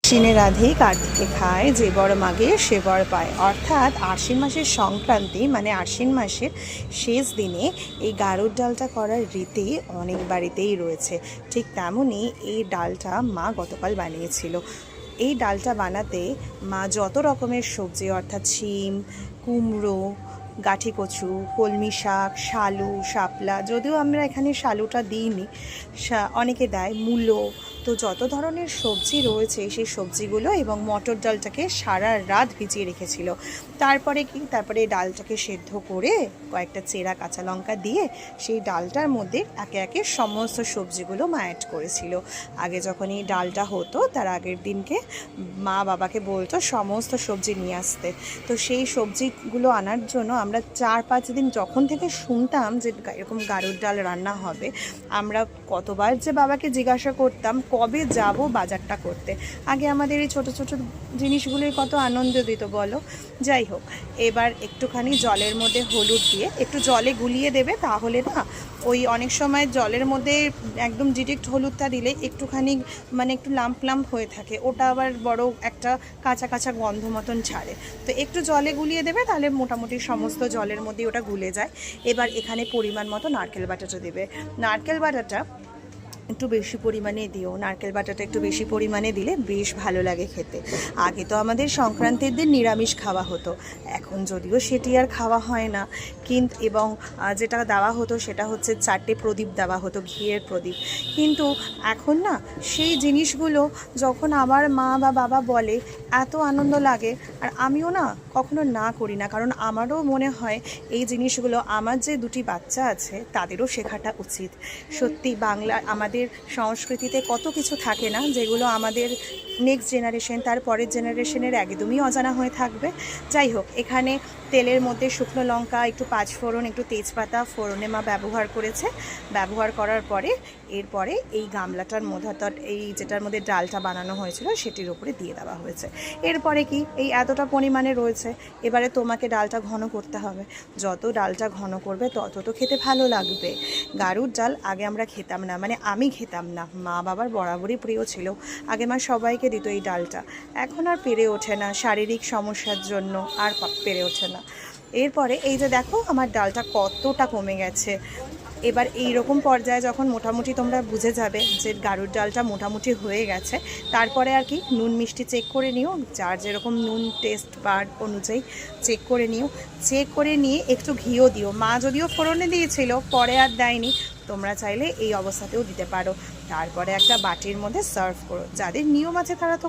আশ্বিনে রাধে কার্তিকে খায়, যে বর মাগে সে বর পায়। অর্থাৎ আশ্বিন মাসের সংক্রান্তি মানে আশ্বিন মাসের শেষ দিনে এই গাড়ুর ডালটা করার রীতি অনেক বাড়িতেই রয়েছে। ঠিক তেমনই এই ডালটা মা গতকাল বানিয়েছিল। এই ডালটা বানাতে মা যত রকমের সবজি অর্থাৎ শিম, কুমড়ো, গাঠি কচু, কলমি শাক, শালু, শাপলা, যদিও আমরা এখানে শালুটা দিইনি, অনেকে দেয়, মূলো, তো যত ধরনের সবজি রয়েছে সেই সবজিগুলো এবং মটর ডালটাকে সারা রাত ভিজিয়ে রেখেছিল। তারপরে ডালটাকে সেদ্ধ করে কয়েকটা চেরা কাঁচা লঙ্কা দিয়ে সেই ডালটার মধ্যে একে একে সমস্ত সবজিগুলো মা অ্যাড করেছিল। আগে যখন এই ডালটা হতো তার আগের দিনকে মা বাবাকে বলতো সমস্ত সবজি নিয়ে আসতে। তো সেই সবজিগুলো আনার জন্য আমরা 4-5 দিন যখন থেকে শুনতাম যে এরকম গাড়ুর ডাল রান্না হবে, আমরা কতবার যে বাবাকে জিজ্ঞাসা করতাম কবে যাব বাজারটা করতে। আগে আমাদের এই ছোটো ছোটো জিনিসগুলোই কত আনন্দ দিত বলো। যাই হোক, এবার একটুখানি জলের মধ্যে হলুদ দিয়ে একটু জলে গুলিয়ে দেবে, তাহলে না ওই অনেক সময় জলের মধ্যে একদম ডিরেক্ট হলুদটা দিলে একটুখানি মানে একটু লাম্প লাম্প হয়ে থাকে, ওটা আবার বড় একটা কাঁচা কাঁচা গন্ধ মতন ছাড়ে। তো একটু জলে গুলিয়ে দেবে, তাহলে মোটামুটি সমস্ত জলের মধ্যে ওটা গুলে যায়। এবার এখানে পরিমাণ মতো নারকেল বাটাটা দেবে। নারকেল বাটাটা একটু বেশি পরিমাণে দিও, নারকেল বাটাটা একটু বেশি পরিমাণে দিলে বেশ ভালো লাগে খেতে। আগে তো আমাদের সংক্রান্তির দিন নিরামিষ খাওয়া হতো, এখন যদিও সেটি আর খাওয়া হয় না, কিন্তু এবং যেটা দেওয়া হতো সেটা হচ্ছে 4টে প্রদীপ দেওয়া হতো, ঘিয়ের প্রদীপ। কিন্তু এখন না সেই জিনিসগুলো যখন আমার মা বা বাবা বলে এত আনন্দ লাগে, আর আমিও না কখনো না করি না, কারণ আমারও মনে হয় এই জিনিসগুলো আমার যে 2টি বাচ্চা আছে তাদেরও শেখাটা উচিত। সত্যি বাংলা আমাদের সংস্কৃতিতে কত কিছু থাকে না যেগুলো আমাদের নেক্সট জেনারেশন, তার পরের জেনারেশনের একদমই অজানা হয়ে থাকবে। যাই হোক, এখানে তেলের মধ্যে শুকনো লঙ্কা, একটু পাঁচফোড়ন, একটু তেজপাতা ফোড়নে মা ব্যবহার করেছে। ব্যবহার করার পরে এরপরে এই গামলাটার মধ্যে অর্থাৎ এই যেটার মধ্যে ডালটা বানানো হয়েছিল সেটির উপরে দিয়ে দেওয়া হয়েছে। এরপরে কি এই এতটা পরিমাণে রয়েছে, এবারে তোমাকে ডালটা ঘন করতে হবে। যত ডালটা ঘন করবে তত তো খেতে ভালো লাগবে। গাড়ুর ডাল আগে আমরা খেতাম না, মানে আমি খেতাম না, মা বাবার বরাবরই প্রিয় ছিল। আগে মা সবাইকে দিত এই ডালটা, এখন আর পেরে ওঠে না, শারীরিক সমস্যার জন্য আর পেরে ওঠে না। এরপরে এই যে দেখো আমার ডালটা কতটা কমে গেছে। এবার এই রকম পর্যায়ে যখন মোটামুটি তোমরা বুঝে যাবে যে গাড়ুর ডালটা মোটামুটি হয়ে গেছে, তারপরে আর কি নুন মিষ্টি চেক করে নিও, যার যেরকম নুন টেস্ট বার অনুযায়ী চেক করে নিও। চেক করে নিয়ে একটু ঘিও দিও। মা যদিও ফোড়নে দিয়েছিল, পরে আর দেয়নি, তোমরা চাইলে এই অবস্থাতেও দিতে পারো। তারপরে একটা বাটির মধ্যে সার্ভ করো। যাদের নিয়ম আছে তারা তো